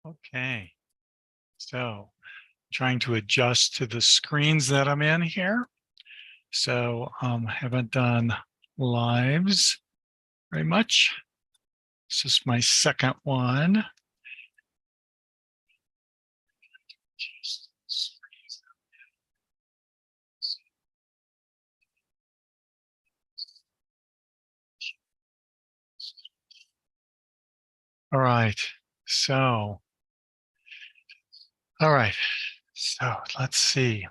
Okay, so trying to adjust to the screens that I'm in here. So haven't done lives very much. This is my second one. All right, so, all right, so let's see.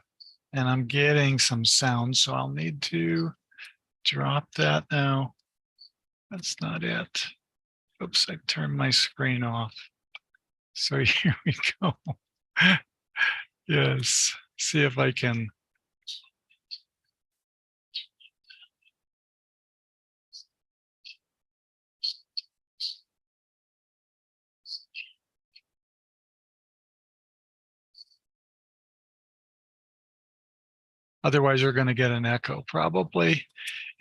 And I'm getting some sound, so I'll need to drop that now. That's not it. Oops, I turned my screen off. So here we go. Yes, see if I can. Otherwise, we're going to get an echo probably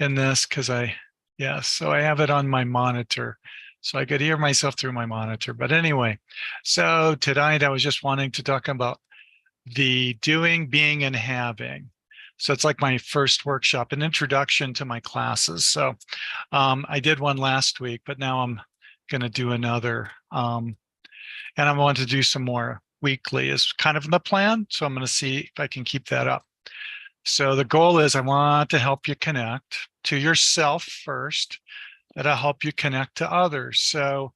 in this because so I have it on my monitor. So I could hear myself through my monitor. But anyway, so tonight I was just wanting to talk about the doing, being, and having. So it's like my first workshop, an introduction to my classes. So I did one last week, but now I'm going to do another. And I want to do some more weekly is kind of the plan. So I'm going to see if I can keep that up. So the goal is I want to help you connect to yourself first. That'll help you connect to others. So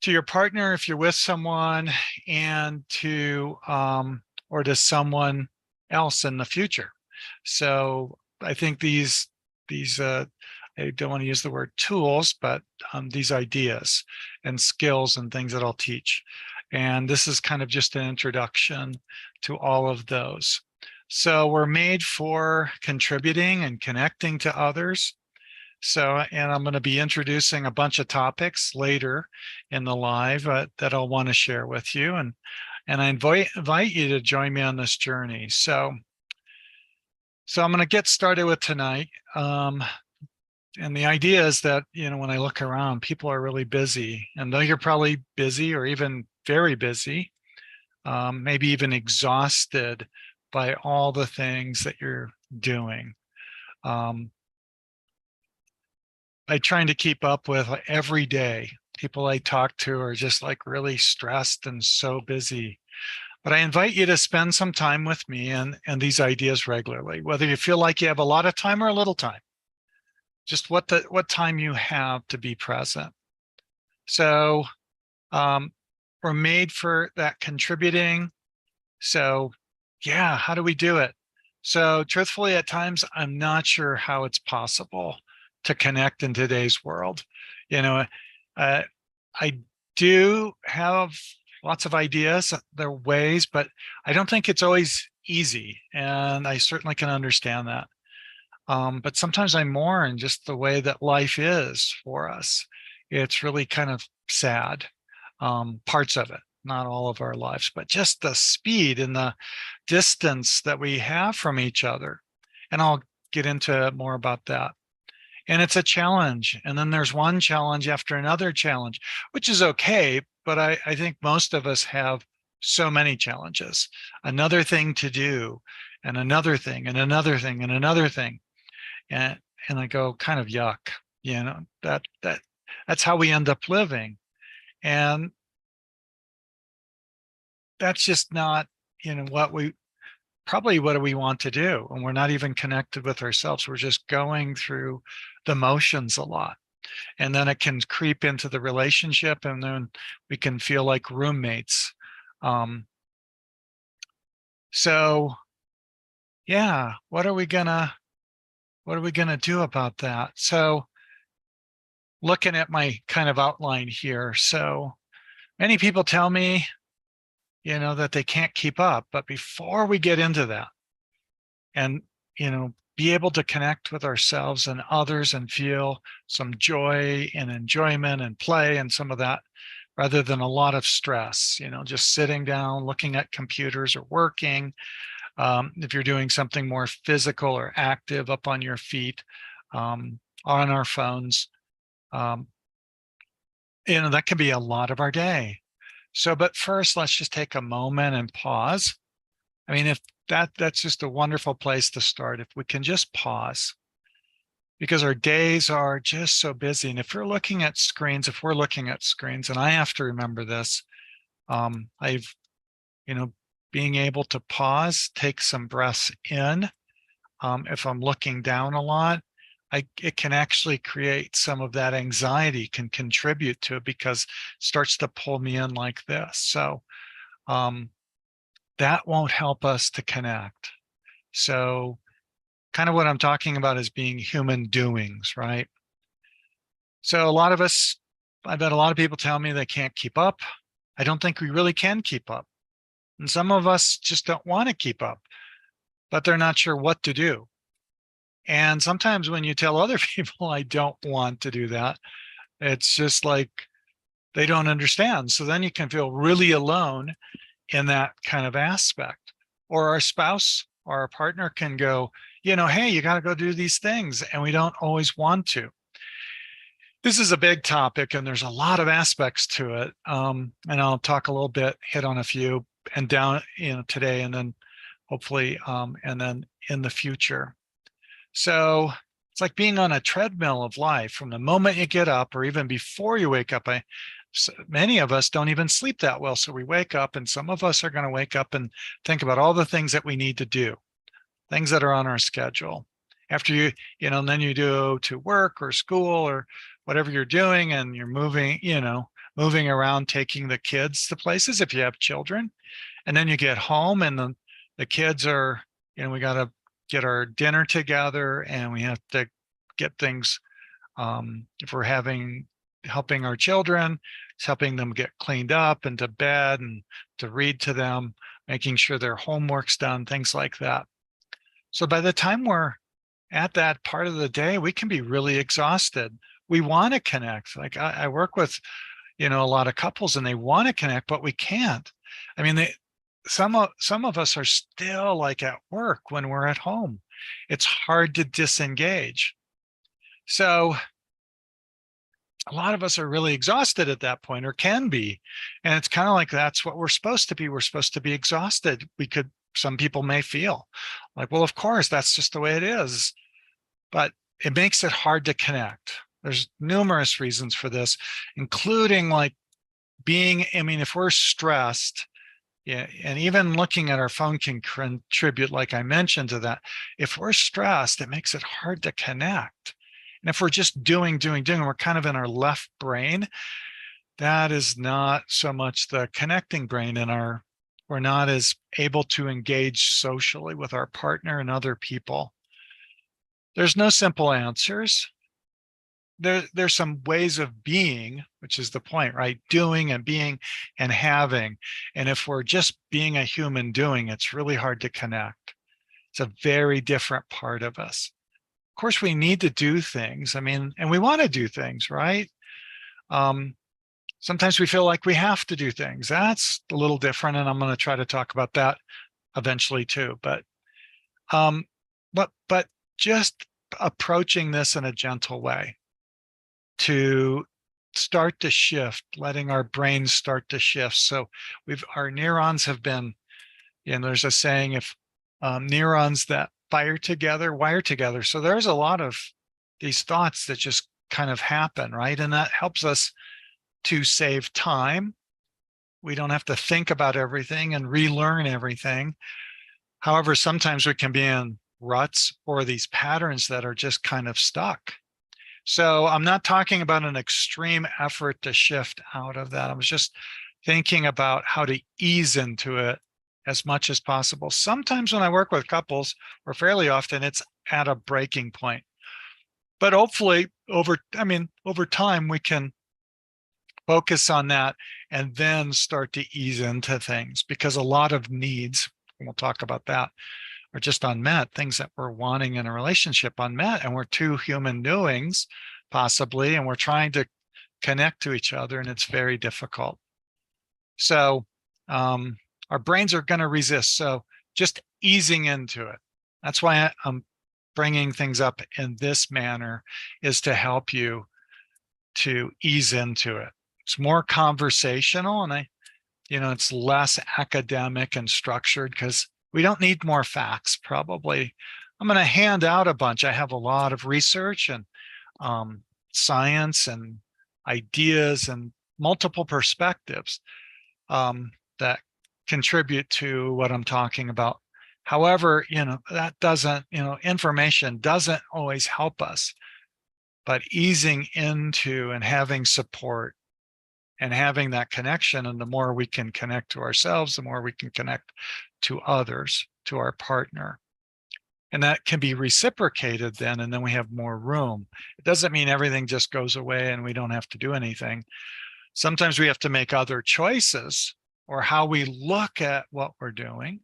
to your partner, if you're with someone, and to or to someone else in the future. So I think these I don't want to use the word tools, but these ideas and skills and things that I'll teach. And this is kind of just an introduction to all of those. So we're made for contributing and connecting to others. So, and I'm going to be introducing a bunch of topics later in the live that I'll want to share with you. And I invite you to join me on this journey. So I'm going to get started with tonight. And the idea is that, when I look around, people are really busy. And though you're probably busy or even very busy, maybe even exhausted by all the things that you're doing. By trying to keep up with every day. People I talk to are just like really stressed and so busy. But I invite you to spend some time with me and these ideas regularly, whether you feel like you have a lot of time or a little time. Just what time you have to be present. So we're made for that contributing. So yeah, how do we do it? So truthfully, at times, I'm not sure how it's possible to connect in today's world. I do have lots of ideas, there are ways, but I don't think it's always easy. And I certainly can understand that. But sometimes I mourn just the way that life is for us. It's really kind of sad, parts of it, not all of our lives, but just the speed and the distance that we have from each other. And I'll get into more about that. And it's a challenge. And then there's one challenge after another challenge, which is okay. But I think most of us have so many challenges, another thing to do, and another thing, and another thing, and another thing. And I go, kind of yuck, that's how we end up living. And that's just not, what we want to do. And we're not even connected with ourselves. We're just going through the motions a lot. And then it can creep into the relationship, and then we can feel like roommates. So yeah, what are we gonna do about that? So looking at my kind of outline here. So many people tell me, that they can't keep up. But before we get into that and, be able to connect with ourselves and others and feel some joy and enjoyment and play and some of that, rather than a lot of stress, just sitting down, looking at computers or working. If you're doing something more physical or active, up on your feet, on our phones, that can be a lot of our day. So, but first, let's just take a moment and pause. I mean, if that's just a wonderful place to start. If we can just pause, because our days are just so busy. And if we're looking at screens, and I have to remember this, I've, you know, being able to pause, take some breaths in. If I'm looking down a lot, it can actually create some of that anxiety, can contribute to it because it starts to pull me in like this. So that won't help us to connect. So kind of what I'm talking about is being human doings, right? So a lot of us, I've had a lot of people tell me they can't keep up. I don't think we really can keep up. And some of us just don't want to keep up, but they're not sure what to do. And sometimes when you tell other people, I don't want to do that, it's just like they don't understand. So then you can feel really alone in that kind of aspect. Or our spouse or our partner can go, hey, you got to go do these things. And we don't always want to. This is a big topic and there's a lot of aspects to it. And I'll talk a little bit, hit on a few and down, today, and then hopefully, and then in the future. So it's like being on a treadmill of life from the moment you get up or even before you wake up. Many of us don't even sleep that well. So we wake up, and some of us are going to wake up and think about all the things that we need to do, things that are on our schedule. After and then you do to work or school or whatever you're doing, and you're moving around, taking the kids to places if you have children. And then you get home and the kids are, we got to get our dinner together, and we have to get things, if we're helping our children, it's helping them get cleaned up and to bed and to read to them, making sure their homework's done, things like that. So by the time we're at that part of the day, we can be really exhausted. We want to connect. Like I work with, a lot of couples, and they want to connect, but we can't. I mean, some of us are still like at work when we're at home. It's hard to disengage. So a lot of us are really exhausted at that point, or can be. And it's kind of like that's what we're supposed to be. We're supposed to be exhausted. Some people may feel like, well, of course, that's just the way it is. But it makes it hard to connect. There's numerous reasons for this, including like if we're stressed, yeah, and even looking at our phone can contribute, like I mentioned, to that. If we're stressed, it makes it hard to connect. And if we're just doing, we're kind of in our left brain, that is not so much the connecting brain, we're not as able to engage socially with our partner and other people. There's no simple answers. There's some ways of being, which is the point, right? Doing and being and having. And if we're just being a human doing, it's really hard to connect. It's a very different part of us. Of course, we need to do things. And we want to do things, right? Sometimes we feel like we have to do things. That's a little different. And I'm going to try to talk about that eventually too. But just approaching this in a gentle way, to start to shift, letting our brains start to shift. So our neurons have been, there's a saying, if neurons that fire together, wire together. So there's a lot of these thoughts that just kind of happen, right? And that helps us to save time. We don't have to think about everything and relearn everything. However, sometimes we can be in ruts or these patterns that are just kind of stuck. So I'm not talking about an extreme effort to shift out of that. I was just thinking about how to ease into it as much as possible. Sometimes when I work with couples, or fairly often, it's at a breaking point. But hopefully over time, we can focus on that and then start to ease into things, because a lot of needs, and we'll talk about that, are just unmet, things that we're wanting in a relationship unmet, and we're two human doings possibly, and we're trying to connect to each other, and it's very difficult. So our brains are going to resist. So just easing into it. That's why I'm bringing things up in this manner, is to help you to ease into it. It's more conversational, and It's less academic and structured because we don't need more facts, probably. I'm going to hand out a bunch. I have a lot of research and science and ideas and multiple perspectives that contribute to what I'm talking about. However, that doesn't, information doesn't always help us, but easing into and having support and having that connection. And the more we can connect to ourselves, the more we can connect to others, to our partner. And that can be reciprocated then, and then we have more room. It doesn't mean everything just goes away and we don't have to do anything. Sometimes we have to make other choices or how we look at what we're doing.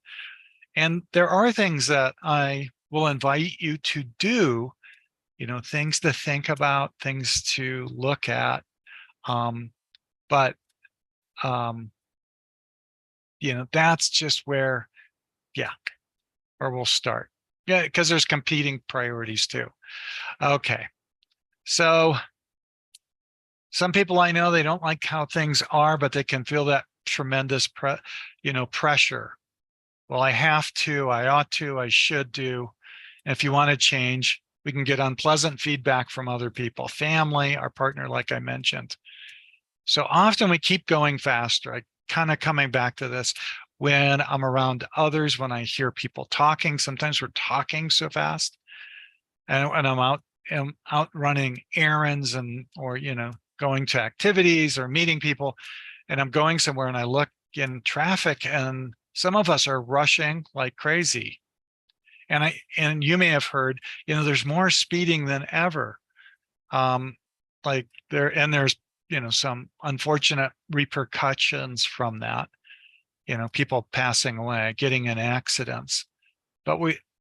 And there are things that I will invite you to do, things to think about, things to look at. But that's just where, where we'll start. Yeah, because there's competing priorities too. Okay. So some people I know, they don't like how things are, but they can feel that tremendous pressure. Well, I have to, I ought to, I should do. And if you want to change, we can get unpleasant feedback from other people, family, our partner, like I mentioned. So often we keep going faster. I kind of coming back to this when I'm around others, when I hear people talking, sometimes we're talking so fast, and I'm out running errands or going to activities or meeting people, and I'm going somewhere and I look in traffic and some of us are rushing like crazy. And you may have heard, there's more speeding than ever. There's some unfortunate repercussions from that. People passing away, getting in accidents. But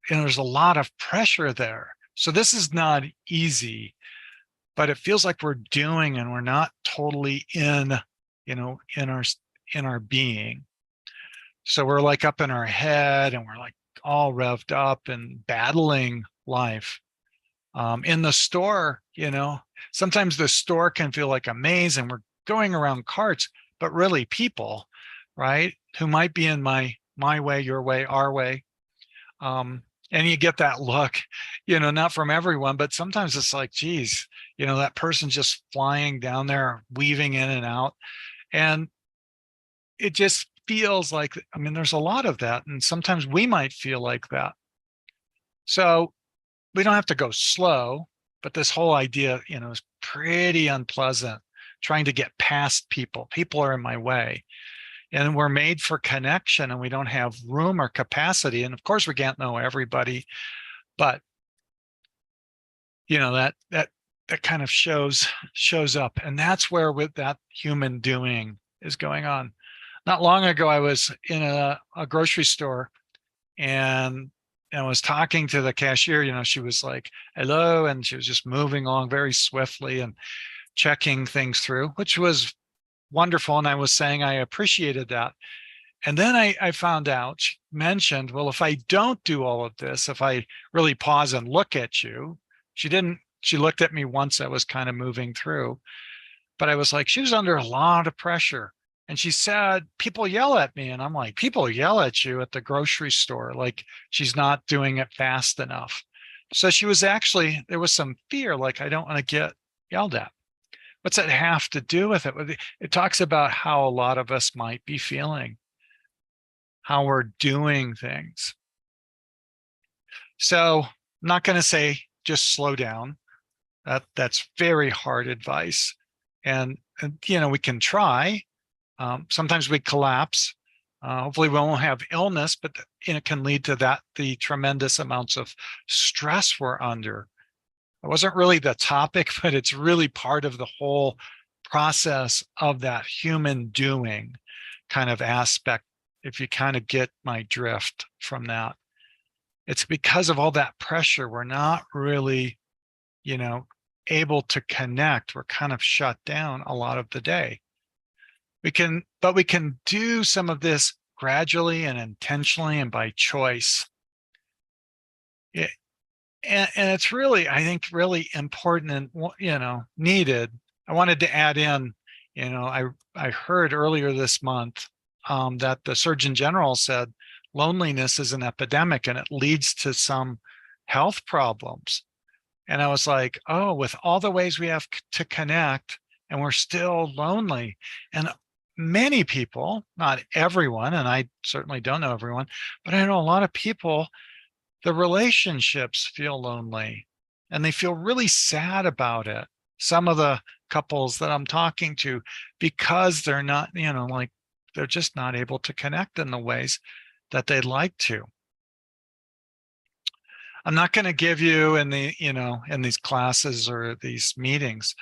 there's a lot of pressure there. So this is not easy, but it feels like we're doing and we're not totally in our being. So we're like up in our head and we're like all revved up and battling life. In the store, sometimes the store can feel like a maze and we're going around carts, but really people, right? Who might be in my way, your way, our way. And you get that look, not from everyone, but sometimes it's like, geez, that person's just flying down there, weaving in and out. And it just feels like, there's a lot of that. And sometimes we might feel like that. So we don't have to go slow, but this whole idea, is pretty unpleasant, trying to get past people. People are in my way. And we're made for connection and we don't have room or capacity. And of course we can't know everybody, but that kind of shows up. And that's where with that human doing is going on. Not long ago, I was in a grocery store and I was talking to the cashier. She was like, hello. And she was just moving along very swiftly and checking things through, which was wonderful. And I was saying I appreciated that. And then I found out, she mentioned, well, if I don't do all of this, if I really pause and look at you, she looked at me once. I was kind of moving through, but I was like, she was under a lot of pressure. And she said, people yell at me. And I'm like, people yell at you at the grocery store, like she's not doing it fast enough. So there was some fear, like, I don't want to get yelled at. What's that have to do with it? It talks about how a lot of us might be feeling, how we're doing things. So I'm not going to say just slow down. That's very hard advice. And we can try. Sometimes we collapse. Hopefully we won't have illness, but it can lead to the tremendous amounts of stress we're under. It wasn't really the topic, but it's really part of the whole process of that human doing kind of aspect, if you kind of get my drift from that. It's because of all that pressure, we're not really, able to connect. We're kind of shut down a lot of the day. We can do some of this gradually and intentionally and by choice. And it's really, I think, really important and, needed. I wanted to add in, I heard earlier this month, that the Surgeon General said loneliness is an epidemic and it leads to some health problems. And I was like, oh, with all the ways we have to connect and we're still lonely. And many people, not everyone, and I certainly don't know everyone, but I know a lot of people, the relationships feel lonely and they feel really sad about it. Some of the couples that I'm talking to, because they're not, like they're just not able to connect in the ways that they'd like to. I'm not going to give you in these classes or these meetings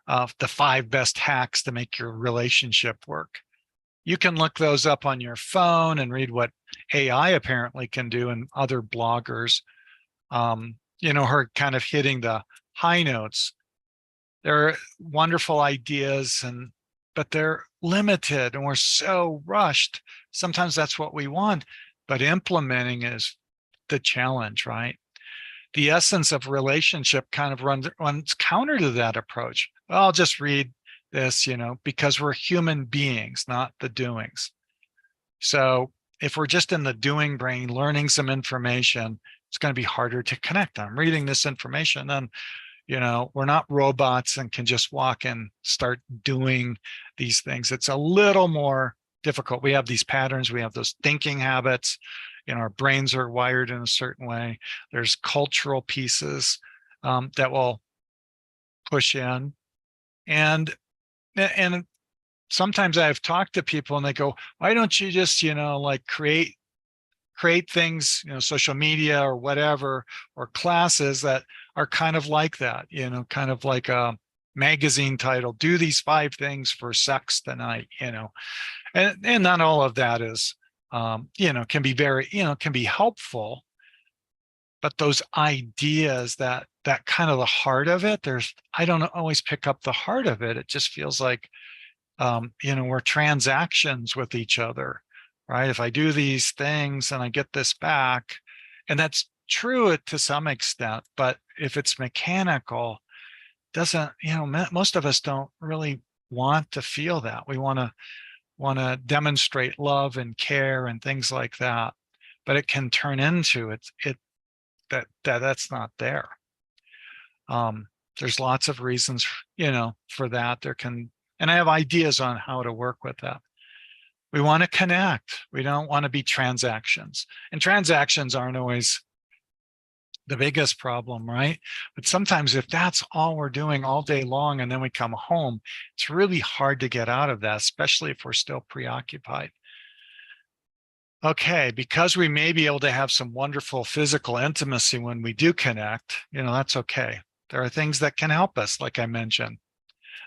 the 5 best hacks to make your relationship work. You can look those up on your phone and read what AI apparently can do, and other bloggers, her kind of hitting the high notes. They're wonderful ideas, but they're limited and we're so rushed. Sometimes that's what we want, but implementing is the challenge, right? The essence of relationship kind of runs counter to that approach. I'll just read this, because we're human beings, not the doings. So if we're just in the doing brain, learning some information, it's going to be harder to connect. I'm reading this information, and we're not robots and can just walk and start doing these things. It's a little more difficult. We have these patterns, we have those thinking habits, our brains are wired in a certain way. There's cultural pieces that will push in. And sometimes I've talked to people and they go, why don't you just, like create things, social media or whatever, or classes that are kind of like that, kind of like a magazine title, do these 5 things for sex tonight, and not all of that is, can be very, can be helpful, but those ideas, that kind of the heart of it, I don't always pick up the heart of it. It just feels like, we're transactions with each other, right? If I do these things and I get this back, and that's true to some extent, but if it's mechanical, doesn't, most of us don't really want to feel that. We want to demonstrate love and care and things like that, but it can turn into that's not there. There's lots of reasons, for that. And I have ideas on how to work with that. We want to connect. We don't want to be transactions. And transactions aren't always the biggest problem, right? But sometimes if that's all we're doing all day long and then we come home, it's really hard to get out of that, especially if we're still preoccupied. Okay, because we may be able to have some wonderful physical intimacy when we do connect, that's okay. There are things that can help us, like I mentioned.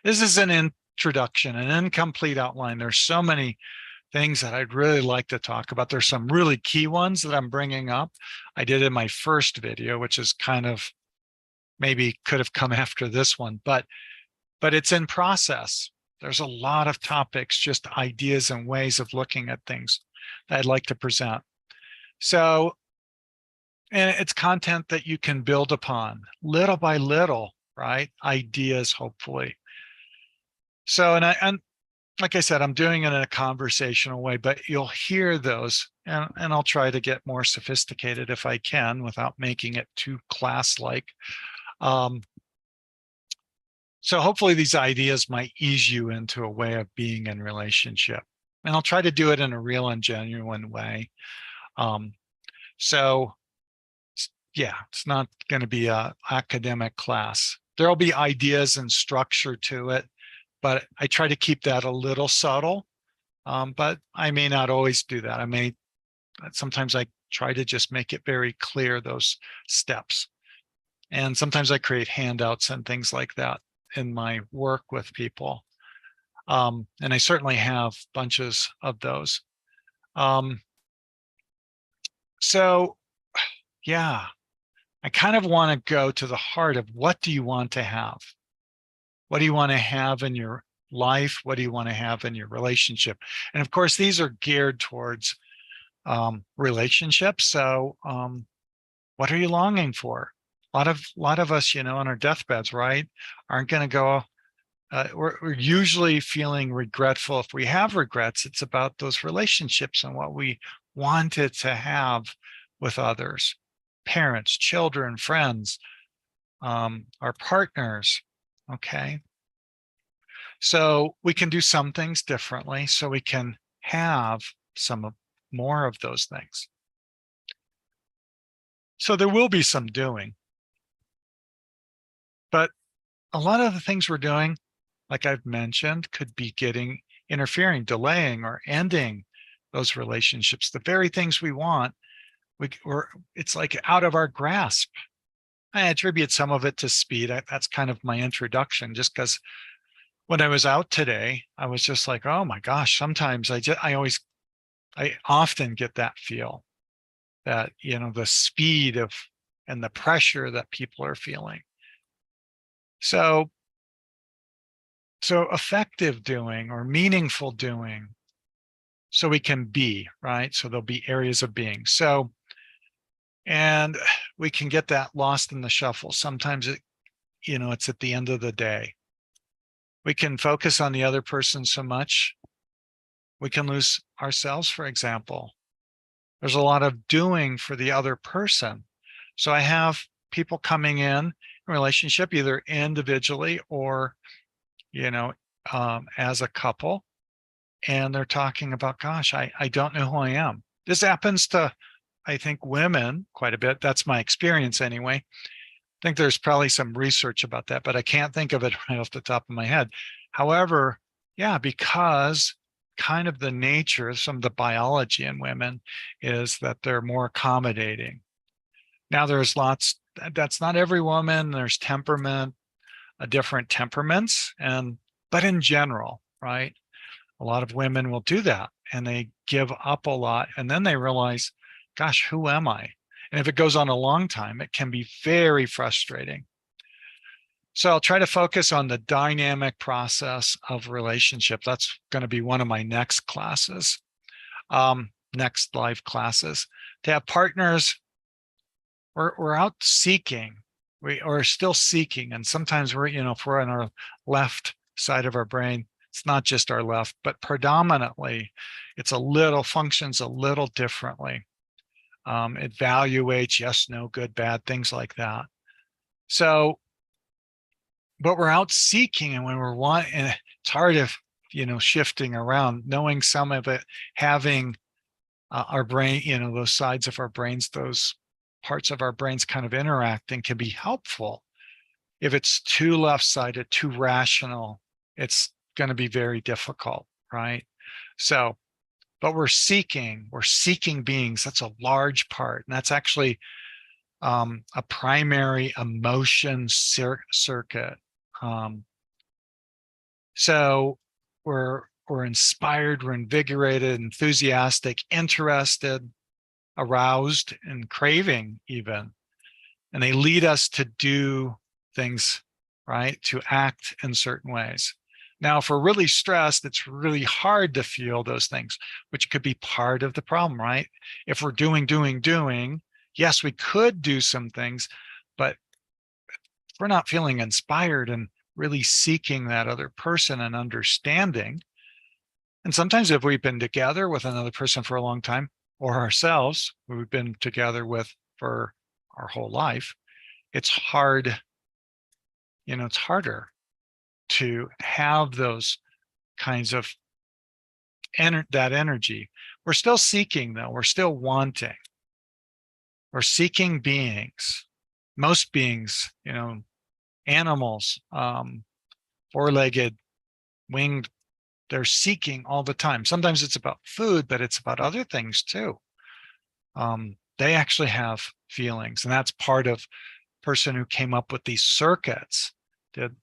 This is an introduction, an incomplete outline. There's so many things that I'd really like to talk about. There's some really key ones that I'm bringing up. I did in my first video, which is kind of maybe could have come after this one, but it's in process. There's a lot of topics, just ideas and ways of looking at things that I'd like to present. So, and it's content that you can build upon little by little, right? Ideas, hopefully. So, and like I said, I'm doing it in a conversational way, but you'll hear those, and I'll try to get more sophisticated if I can without making it too class-like. So hopefully these ideas might ease you into a way of being in relationship. And I'll try to do it in a real and genuine way. So yeah, it's not going to be an academic class. There'll be ideas and structure to it, but I try to keep that a little subtle. But I may not always do that. Sometimes I try to just make it very clear, those steps. And sometimes I create handouts and things like that in my work with people. And I certainly have bunches of those. So yeah, I kind of want to go to the heart of, what do you want to have? What do you want to have in your life? What do you want to have in your relationship? And of course, these are geared towards relationships. So what are you longing for? A lot of us, on our deathbeds, right, aren't going to go, we're usually feeling regretful. If we have regrets, it's about those relationships and what we wanted to have with others, parents, children, friends, our partners. Okay. So we can do some things differently so we can have more of those things. So there will be some doing, but a lot of the things we're doing, like I've mentioned, could be interfering, delaying, or ending those relationships. The very things we want, it's like out of our grasp. I attribute some of it to speed. That's kind of my introduction, just because when I was out today, I was just like, oh my gosh, sometimes I often get that feel that, the speed of and the pressure that people are feeling. So effective doing or meaningful doing, so we can be, right? So there'll be areas of being. And we can get that lost in the shuffle. Sometimes it's at the end of the day. We can focus on the other person so much, we can lose ourselves, for example. There's a lot of doing for the other person. So I have people coming in relationship, either individually or, as a couple, and they're talking about, gosh, I don't know who I am. This happens to, I think, women quite a bit. That's my experience anyway. I think there's probably some research about that, but I can't think of it right off the top of my head. However, yeah, because kind of the nature, some of the biology in women is that they're more accommodating. Now that's not every woman, there's different temperaments, but in general, right? A lot of women will do that and they give up a lot and then they realize, gosh, who am I? And if it goes on a long time, it can be very frustrating. So I'll try to focus on the dynamic process of relationship. That's going to be one of my next classes, next live classes. To have partners, we're out seeking. We are still seeking. And sometimes if we're on our left side of our brain, it's not just our left, but predominantly functions a little differently. It evaluates yes, no, good, bad, things like that. So, but we're out seeking, and when we're wanting, it's hard if, shifting around, knowing some of it, having our brain, those sides of our brains, those parts of our brains kind of interacting can be helpful. If it's too left-sided, too rational, it's going to be very difficult, right? So, but we're seeking beings. That's a large part. And that's actually a primary emotion circuit. So we're inspired, we're invigorated, enthusiastic, interested, aroused, and craving even. And they lead us to do things, right? To act in certain ways. Now, if we're really stressed, it's really hard to feel those things, which could be part of the problem, right? If we're doing, yes, we could do some things, but if we're not feeling inspired and really seeking that other person and understanding, and sometimes if we've been together with another person for a long time, or ourselves, who we've been together with for our whole life, it's hard, it's harder to have those kinds of that energy. We're still seeking, though. We're still wanting. We're seeking beings. Most beings, animals, four-legged, winged, they're seeking all the time. Sometimes it's about food, but it's about other things too. They actually have feelings, and that's part of person who came up with these circuits, did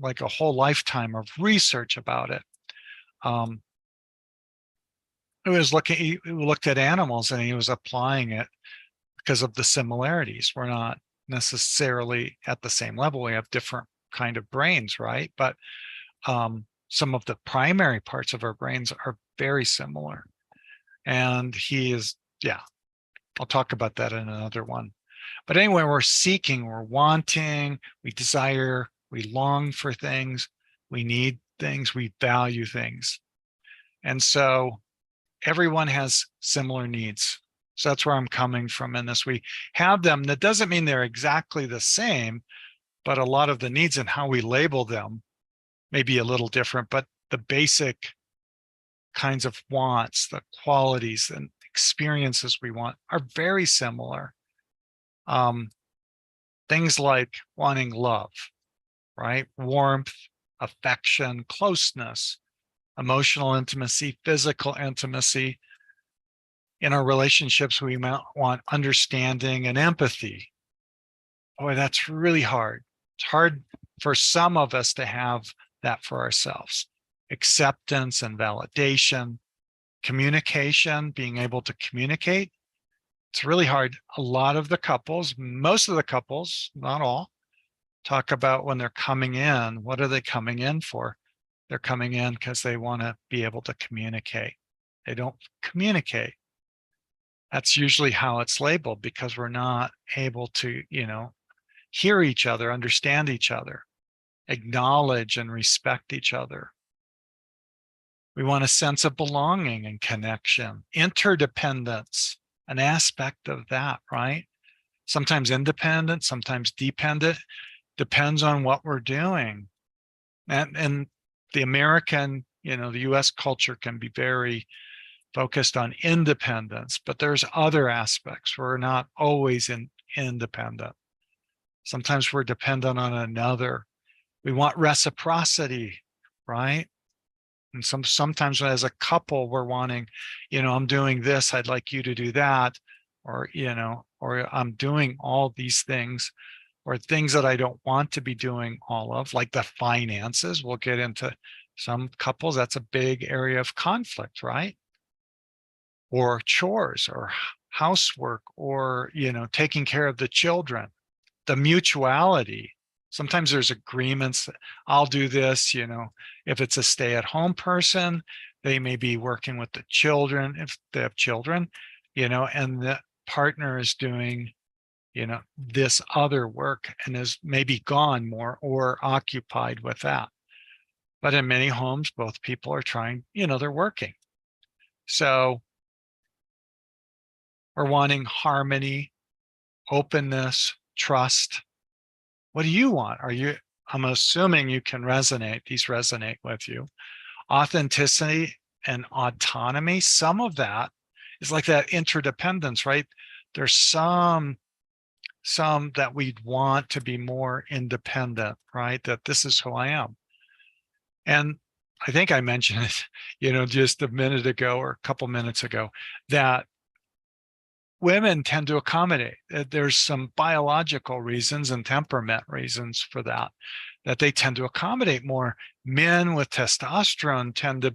like a whole lifetime of research about it. He looked at animals and he was applying it because of the similarities. We're not necessarily at the same level. We have different kind of brains, right? But some of the primary parts of our brains are very similar. And I'll talk about that in another one. But anyway, we're seeking, we're wanting, we desire, we long for things. we need things, we value things. And so everyone has similar needs. So that's where I'm coming from in this. We have them. That doesn't mean they're exactly the same, but a lot of the needs and how we label them may be a little different, but the basic kinds of wants, the qualities and experiences we want are very similar. Things like wanting love, right? Warmth, affection, closeness, emotional intimacy, physical intimacy. In our relationships, we want understanding and empathy. Boy, that's really hard. It's hard for some of us to have that for ourselves. Acceptance and validation, communication, being able to communicate. It's really hard. A lot of the couples, most of the couples, not all, talk about when they're coming in, what are they coming in for? They're coming in because they want to be able to communicate. They don't communicate. That's usually how it's labeled, because we're not able to, hear each other, understand each other, acknowledge and respect each other. We want a sense of belonging and connection, interdependence, an aspect of that, right? Sometimes independent, sometimes dependent, depends on what we're doing. And the American, the US culture can be very focused on independence, but there's other aspects. We're not always independent. Sometimes we're dependent on another. We want reciprocity, right? And sometimes as a couple, we're wanting, I'm doing this, I'd like you to do that, or, or I'm doing all these things, or things that I don't want to be doing all of, like the finances. We'll get into some couples, that's a big area of conflict, right? Or chores or housework, or, taking care of the children, the mutuality. Sometimes there's agreements. I'll do this, if it's a stay-at-home person, they may be working with the children if they have children, and the partner is doing, this other work and is maybe gone more or occupied with that. But in many homes, both people are trying, they're working. So we're wanting harmony, openness, trust. What do you want? I'm assuming you can these resonate with you. Authenticity and autonomy, some of that is like that interdependence, right? There's some that we'd want to be more independent, right? That this is who I am. And I think I mentioned it, just a minute ago or a couple minutes ago, that women tend to accommodate. There's some biological reasons and temperament reasons for that they tend to accommodate more. Men with testosterone tend to,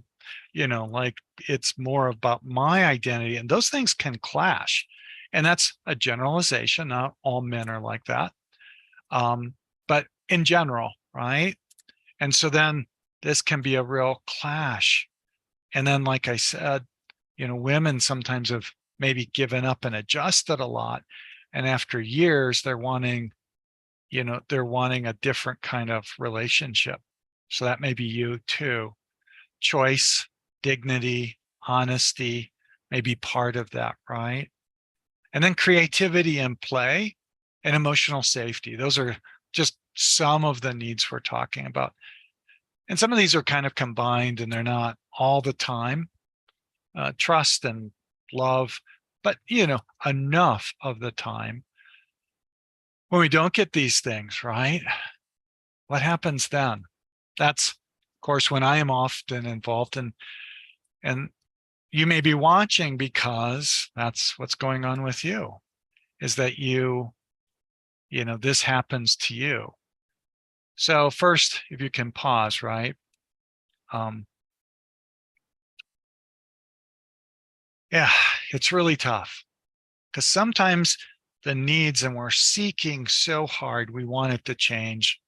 like it's more about my identity, and those things can clash. And that's a generalization. Not all men are like that. But in general, right? And so then this can be a real clash. And then, like I said, women sometimes have maybe given up and adjusted a lot. And after years, they're wanting a different kind of relationship. So that may be you too. Choice, dignity, honesty may be part of that, right? And then creativity and play and emotional safety. Those are just some of the needs we're talking about. And some of these are kind of combined, and they're not all the time. Trust and love, but enough of the time. When we don't get these things, right? What happens then? That's, of course, when I am often involved in, and you may be watching, because that's what's going on with you, is that this happens to you. So first, if you can pause, right? Yeah, it's really tough, because sometimes the needs, and we're seeking so hard, we want it to change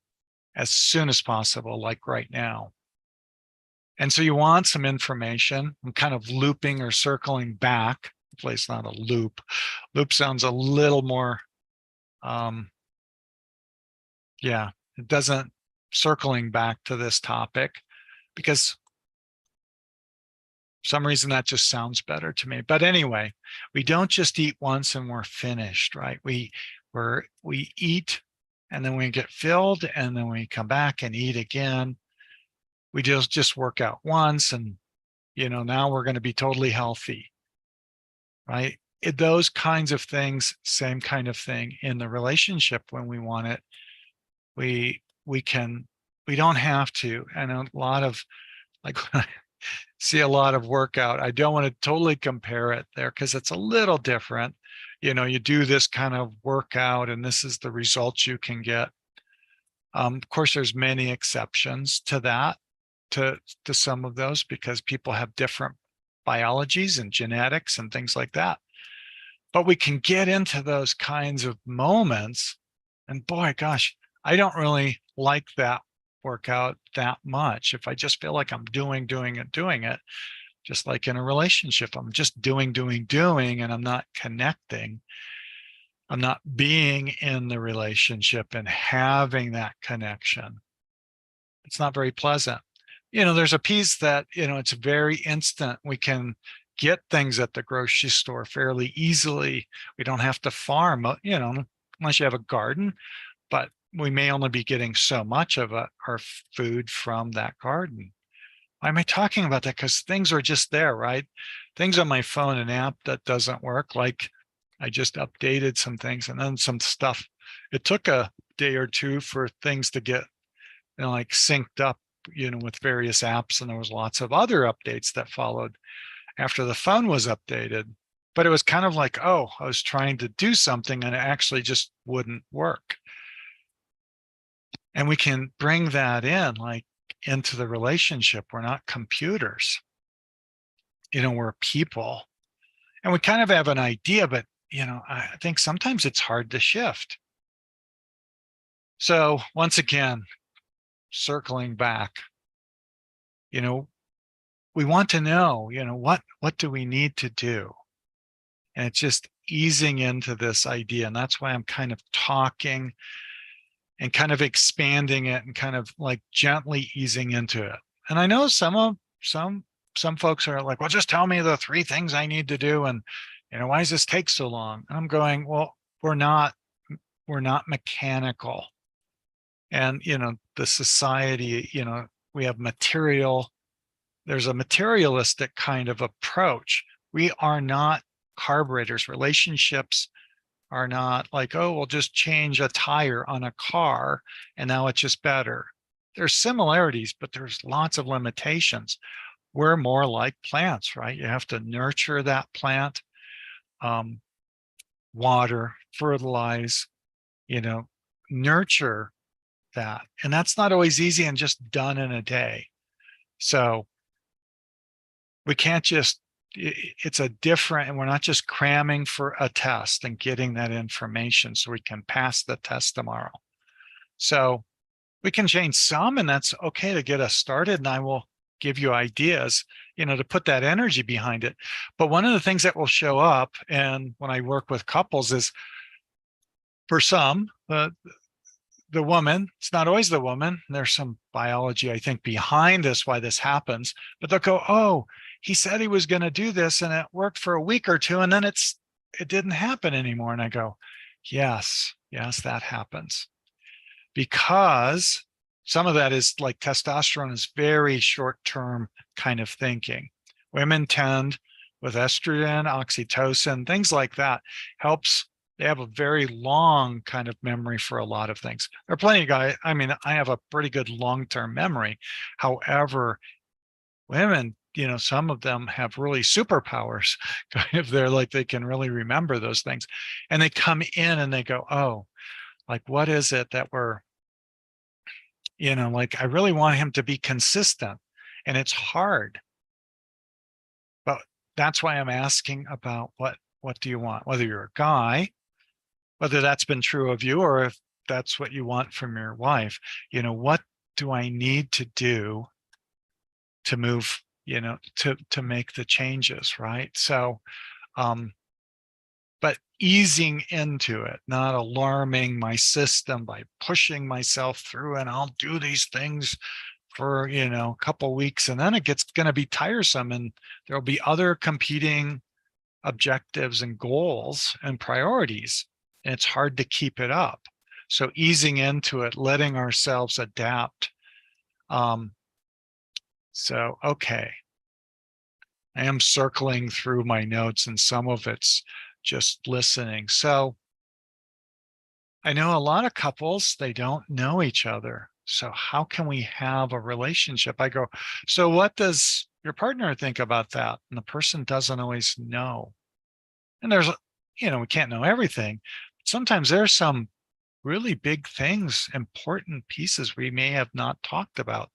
as soon as possible, like right now. And so you want some information. I'm kind of looping or circling back. Hopefully it's not a loop. Loop sounds a little more, it doesn't circling back to this topic because for some reason that just sounds better to me. But anyway, we don't just eat once and we're finished, right? We eat and then we get filled and then we come back and eat again. We just work out once and now we're going to be totally healthy, right? Those kinds of things, same kind of thing in the relationship. When we want it, we can, we don't have to. And a lot of, like, when I see a lot of workout, I don't want to totally compare it there because it's a little different. You do this kind of workout and this is the results you can get. Of course, there's many exceptions to that, to some of those, because people have different biologies and genetics and things like that. But we can get into those kinds of moments, and boy, gosh, I don't really like that workout that much. If I just feel like I'm doing it, just like in a relationship, I'm just doing, and I'm not connecting. I'm not being in the relationship and having that connection. It's not very pleasant. There's a piece that, it's very instant. We can get things at the grocery store fairly easily. We don't have to farm, unless you have a garden, but we may only be getting so much of our food from that garden. Why am I talking about that? Because things are just there, right? Things on my phone, an app that doesn't work, like I just updated some things and then some stuff. It took a day or two for things to get, like synced up, with various apps. And there was lots of other updates that followed after the phone was updated. But it was kind of like, oh, I was trying to do something and it actually just wouldn't work. And we can bring that in, like, into the relationship. We're not computers. We're people. And we kind of have an idea, but, I think sometimes it's hard to shift. So once again, circling back, we want to know, what do we need to do? And it's just easing into this idea. And that's why I'm kind of talking and kind of expanding it and kind of like gently easing into it. And I know some folks are like, well, just tell me the 3 things I need to do. And, why does this take so long? And I'm going, well, we're not mechanical. And, the society, we have there's a materialistic kind of approach. We are not carburetors. Relationships are not like, oh, we'll just change a tire on a car and now it's just better. There's similarities, but there's lots of limitations. We're more like plants, right? You have to nurture that plant, water, fertilize, nurture that. And that's not always easy and just done in a day. So we can't just, it's a different, and we're not just cramming for a test and getting that information so we can pass the test tomorrow. So we can change some, and that's okay to get us started. And I will give you ideas, to put that energy behind it. But one of the things that will show up, and when I work with couples, is for some, the woman, it's not always the woman. There's some biology, I think, behind this, why this happens. But they'll go, oh, he said he was going to do this and it worked for a week or two, and then it didn't happen anymore. And I go, yes, that happens. Because some of that is like testosterone is very short-term kind of thinking. Women tend, with estrogen, oxytocin, things like that, they have a very long kind of memory for a lot of things. There are plenty of guys, I have a pretty good long-term memory. However, women, some of them have really superpowers. Kind of, they're like, they can really remember those things. And they come in and they go, oh, like, what is it that we're, like, I really want him to be consistent. And it's hard. But that's why I'm asking about what do you want? Whether you're a guy, whether that's been true of you, or if that's what you want from your wife, what do I need to do to move, to make the changes, right? So but easing into it, not alarming my system by pushing myself through, and I'll do these things for, a couple weeks, and then it gets going to be tiresome, and there'll be other competing objectives and goals and priorities, and it's hard to keep it up. So easing into it, letting ourselves adapt. Okay, I am circling through my notes, and some of it's just listening. So I know a lot of couples, they don't know each other. So how can we have a relationship? I go, so what does your partner think about that? And the person doesn't always know. And there's, we can't know everything. Sometimes there's some really big things, important pieces we may have not talked about.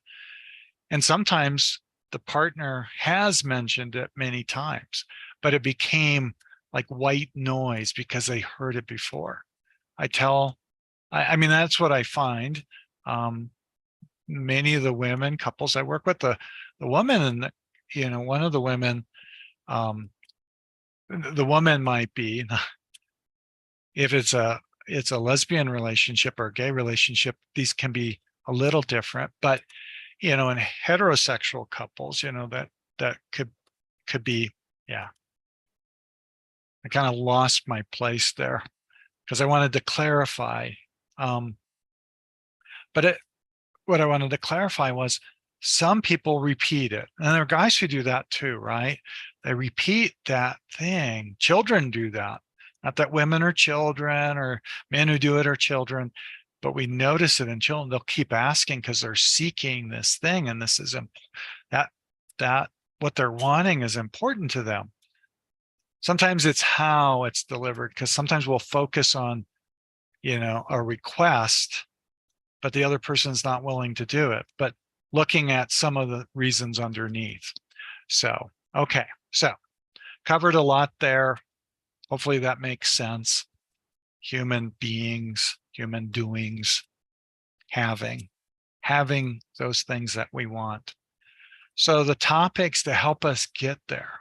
And sometimes the partner has mentioned it many times, but it became like white noise because they heard it before. I mean, that's what I find. Many of the women, couples I work with, the woman, and one of the women, the woman might be, if it's a lesbian relationship or a gay relationship, these can be a little different. But in heterosexual couples, that could be, yeah. I kind of lost my place there because I wanted to clarify. But what I wanted to clarify was some people repeat it. And there are guys who do that too, right? They repeat that thing. Children do that. Not that women are children or men who do it are children, but we notice it in children. They'll keep asking because they're seeking this thing, and this is that what they're wanting is important to them. Sometimes it's how it's delivered, because sometimes we'll focus on, a request, but the other person's not willing to do it. But looking at some of the reasons underneath. So, okay. So covered a lot there. Hopefully that makes sense. Human beings, human doings, having those things that we want. So the topics to help us get there.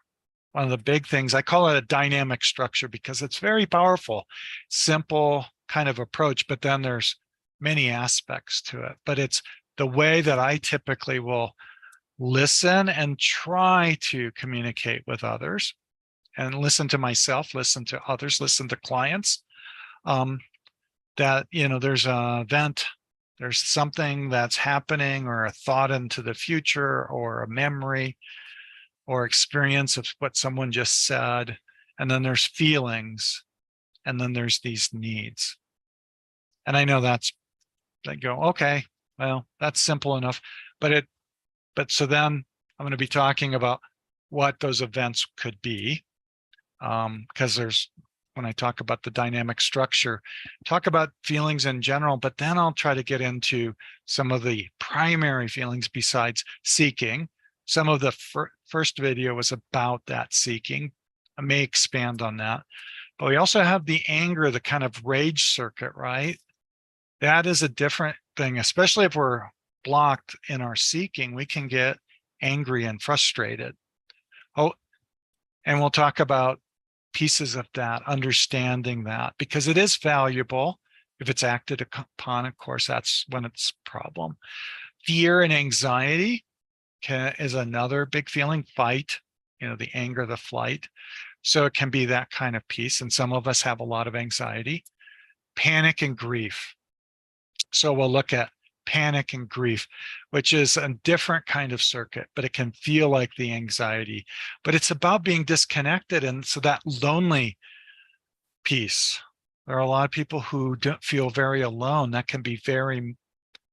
One of the big things, I call it a dynamic structure because it's very powerful, simple kind of approach, but then there's many aspects to it. But it's the way that I typically will listen and try to communicate with others, and listen to myself, listen to others, listen to clients. That, there's an event, there's something that's happening, or a thought into the future, or a memory or experience of what someone just said. And then there's feelings, and then there's these needs. And I know I go, okay, well, that's simple enough. But so then I'm going to be talking about what those events could be. Because when I talk about the dynamic structure, talk about feelings in general, but then I'll try to get into some of the primary feelings besides seeking. Some of the first video was about that seeking. I may expand on that. But we also have the anger, the kind of rage circuit, right? That is a different thing, especially if we're blocked in our seeking, we can get angry and frustrated. Oh, and we'll talk about pieces of that, understanding that, because it is valuable. If it's acted upon, of course, that's when it's a problem. Fear and anxiety is another big feeling. Fight, the anger, the flight. So it can be that kind of piece. And some of us have a lot of anxiety. Panic and grief. So we'll look at panic and grief, which is a different kind of circuit, but it can feel like the anxiety. But it's about being disconnected. And so that lonely piece, there are a lot of people who don't feel very alone. That can be very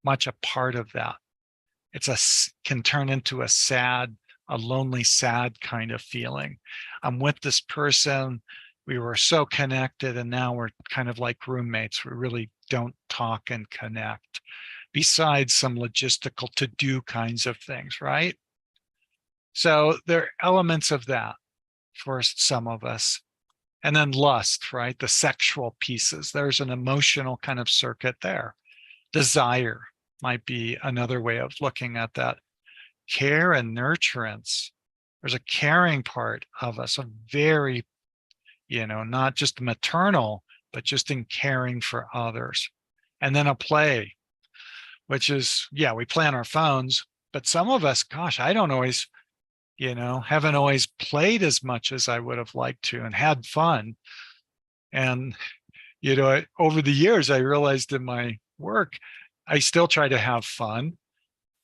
much a part of that. Can turn into a lonely, sad kind of feeling. I'm with this person. We were so connected, and now we're kind of like roommates. We really don't talk and connect, besides some logistical to-do kinds of things, right? So there are elements of that for some of us. And then lust, right? The sexual pieces. There's an emotional kind of circuit there. Desire might be another way of looking at that. Care and nurturance. There's a caring part of us, a very, not just maternal, but just in caring for others. And then a play, which is, yeah, we play on our phones, but some of us, gosh, I don't always, haven't always played as much as I would have liked to and had fun. And, over the years, I realized in my work, I still try to have fun.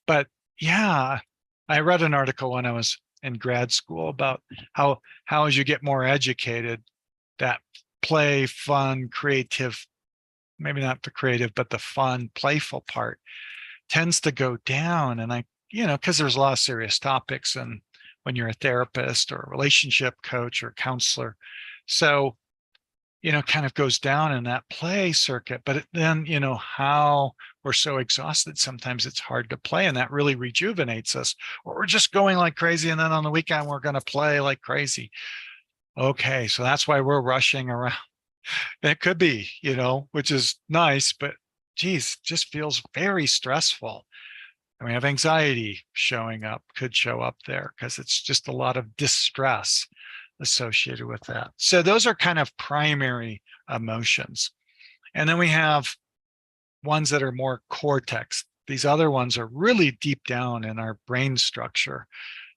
But yeah, I read an article when I was in grad school about how as you get more educated, that play, fun, creative, maybe not the creative, but the fun, playful part tends to go down. And because there's a lot of serious topics and when you're a therapist or a relationship coach or counselor. So, kind of goes down in that play circuit. But then, how we're so exhausted, sometimes it's hard to play, and that really rejuvenates us. Or we're just going like crazy, and then on the weekend, we're going to play like crazy. Okay, so that's why we're rushing around. It could be, which is nice, but geez, just feels very stressful. And we have anxiety could show up there because it's just a lot of distress associated with that. So those are kind of primary emotions. And then we have ones that are more cortex. These other ones are really deep down in our brain structure.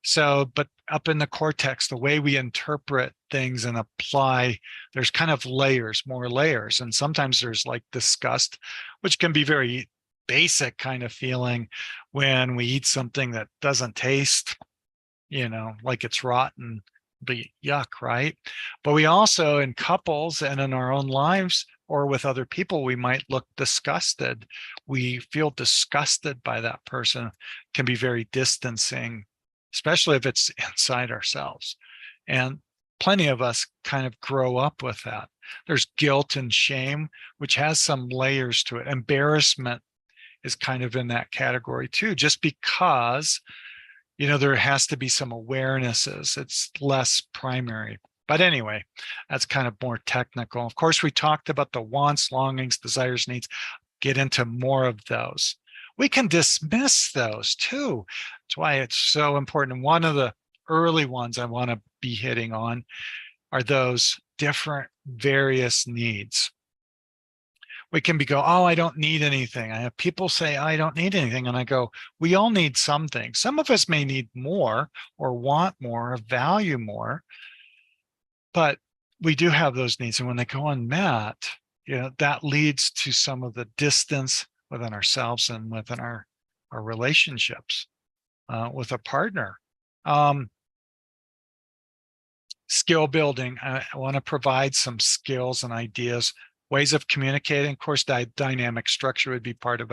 So, but up in the cortex, the way we interpret things and apply, there's kind of more layers. And sometimes there's like disgust, which can be very basic kind of feeling when we eat something that doesn't taste, like it's rotten, be yuck, right? But we also, in couples and in our own lives or with other people, we might look disgusted. We feel disgusted by that person, can be very distancing, especially if it's inside ourselves. And plenty of us kind of grow up with that. There's guilt and shame, which has some layers to it. Embarrassment is kind of in that category too, just because there has to be some awarenesses. It's less primary. But anyway, that's kind of more technical. Of course, we talked about the wants, longings, desires, needs. Get into more of those. We can dismiss those too. That's why it's so important. And one of the early ones I want to be hitting on are those different various needs. We can go, oh, I don't need anything. I have people say, I don't need anything. And I go, we all need something. Some of us may need more or want more or value more, but we do have those needs. And when they go unmet, that leads to some of the distance within ourselves and within our relationships with a partner. Skill building. I want to provide some skills and ideas, ways of communicating. Of course, dynamic structure would be part of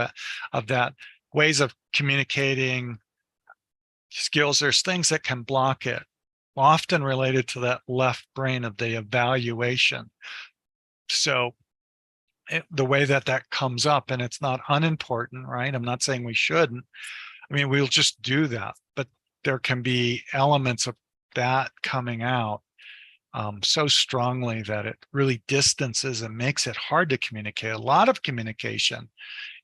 that. Ways of communicating, skills. There's things that can block it, often related to that left brain of the evaluation. So the way that comes up, and it's not unimportant, right? I'm not saying we shouldn't. I mean, we'll just do that, but there can be elements of that coming out so strongly that it really distances and makes it hard to communicate. A lot of communication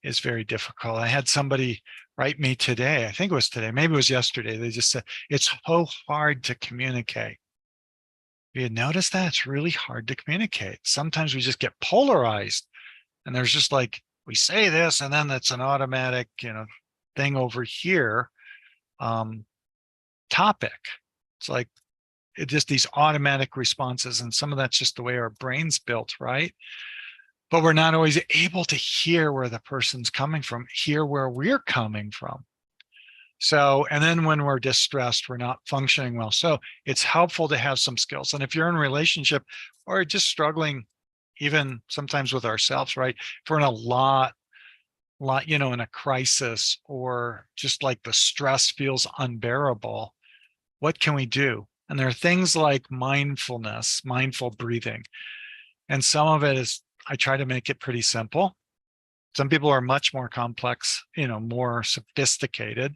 is very difficult. I had somebody write me today, I think it was today, maybe it was yesterday. They just said, it's so hard to communicate. You notice that? It's really hard to communicate. Sometimes we just get polarized and there's just like, we say this and then it's an automatic, thing over here, topic. It's like, just these automatic responses. And some of that's just the way our brain's built, right? But we're not always able to hear where the person's coming from, hear where we're coming from. So, and then when we're distressed, we're not functioning well. So it's helpful to have some skills. And if you're in a relationship or just struggling, even sometimes with ourselves, right? If we're in a lot, in a crisis, or just like the stress feels unbearable, what can we do? And there are things like mindfulness, mindful breathing. And some of it is, I try to make it pretty simple. Some people are much more complex, more sophisticated,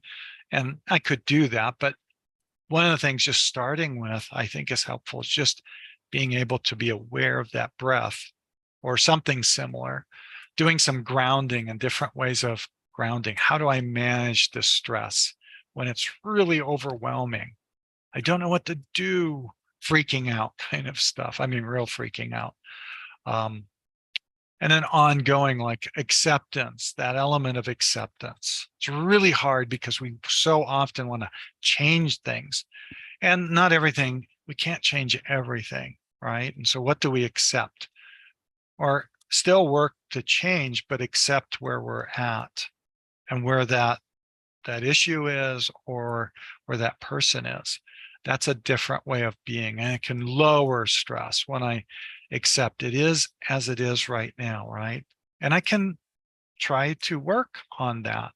and I could do that. But one of the things just starting with, I think is helpful, is just being able to be aware of that breath or something similar, doing some grounding and different ways of grounding. How do I manage the stress when it's really overwhelming? I don't know what to do. freaking out kind of stuff. I mean, real freaking out. Um, and then ongoing, like acceptance, that element of acceptance. It's really hard because we so often want to change things, and not everything, we can't change everything, right? And so what do we accept? Or still work to change, but accept where we're at and where that issue is, or where that person is. That's a different way of being, and it can lower stress when I accept it is as it is right now, right? And I can try to work on that.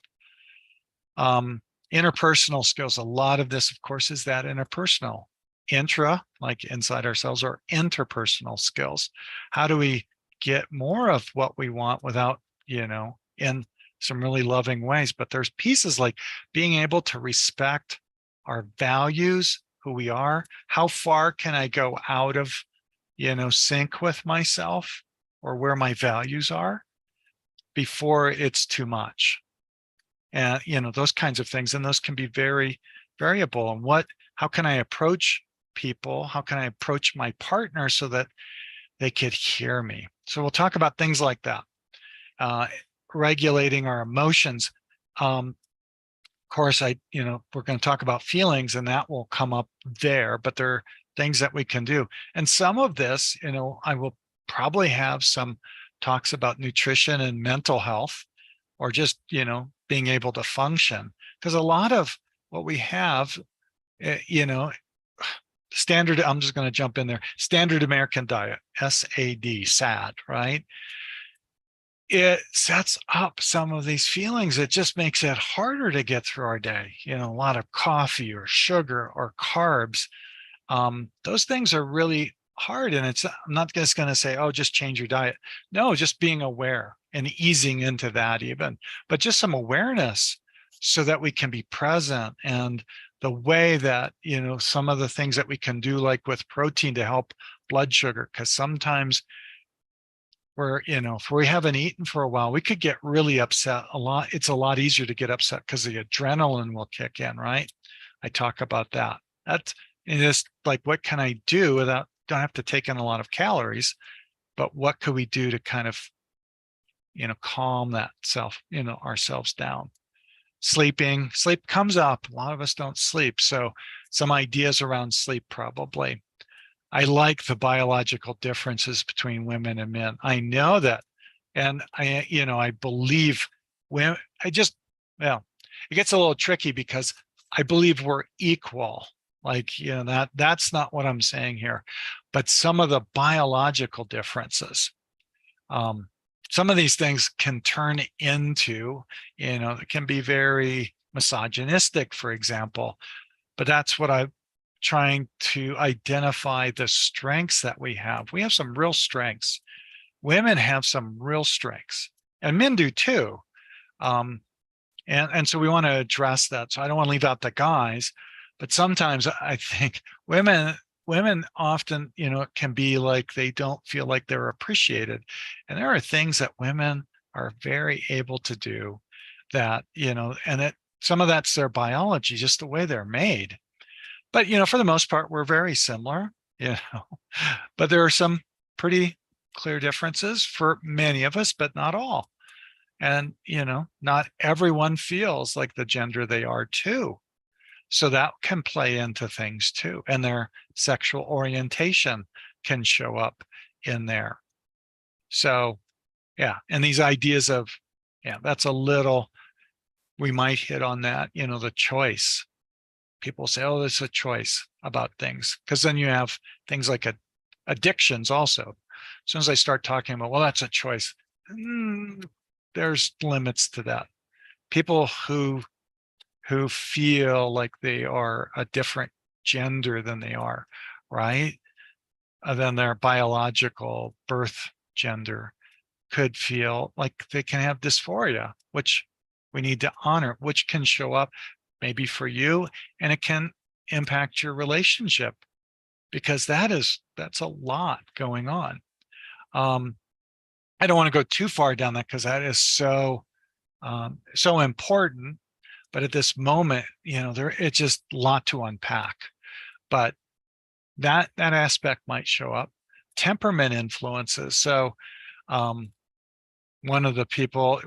Um, Interpersonal skills, a lot of this, of course, is that interpersonal. Intra, like inside ourselves, or interpersonal skills. How do we get more of what we want without, in some really loving ways? But there's pieces like being able to respect our values, who we are. How far can I go out of, sync with myself or where my values are before it's too much? And, those kinds of things. And those can be very variable. And how can I approach people? How can I approach my partner so that they could hear me? So we'll talk about things like that. Regulating our emotions. Of course, we're going to talk about feelings, and that will come up there, but there are things that we can do. And some of this, I will probably have some talks about nutrition and mental health, or just, being able to function. Because a lot of what we have, standard, I'm just going to jump in there, standard American diet, SAD, SAD, right? It sets up some of these feelings. It just makes it harder to get through our day. A lot of coffee or sugar or carbs. Those things are really hard. And I'm not just going to say, oh, just change your diet. No, just being aware and easing into that even, but just some awareness so that we can be present. And the way that, some of the things that we can do, like with protein to help blood sugar, because sometimes if we haven't eaten for a while, we could get really upset a lot. It's a lot easier to get upset because the adrenaline will kick in, right? I talk about that. That's just like, what can I do without, don't have to take in a lot of calories, but what could we do to kind of, calm that ourselves down? Sleep comes up. A lot of us don't sleep. So some ideas around sleep, probably. I like the biological differences between women and men. I know that. And I believe women, well, it gets a little tricky because I believe we're equal. Like, that's not what I'm saying here, but some of the biological differences, some of these things can turn into, it can be very misogynistic, for example, but that's what I'm trying to identify, the strengths that we have. We have some real strengths. Women have some real strengths, and men do too. And so we want to address that. So I don't want to leave out the guys, but sometimes I think women often, can be like, they don't feel like they're appreciated. And there are things that women are very able to do that, and some of that's their biology, just the way they're made. But, for the most part, we're very similar, but there are some pretty clear differences for many of us, but not all. And, not everyone feels like the gender they are too. So that can play into things too. And their sexual orientation can show up in there. So, yeah. And these ideas of, that's a little, we might hit on that, the choice. People say, oh, there's a choice about things. Because then you have things like addictions also. As soon as I start talking about, well, that's a choice, there's limits to that. People who feel like they are a different gender than they are, right? Than their biological birth gender, could feel like they can have dysphoria, which we need to honor, which can show up maybe for you, and it can impact your relationship, because that's a lot going on. I don't want to go too far down that, because that is so important. But at this moment, it's just a lot to unpack. But that aspect might show up. Temperament influences. So um, one of the people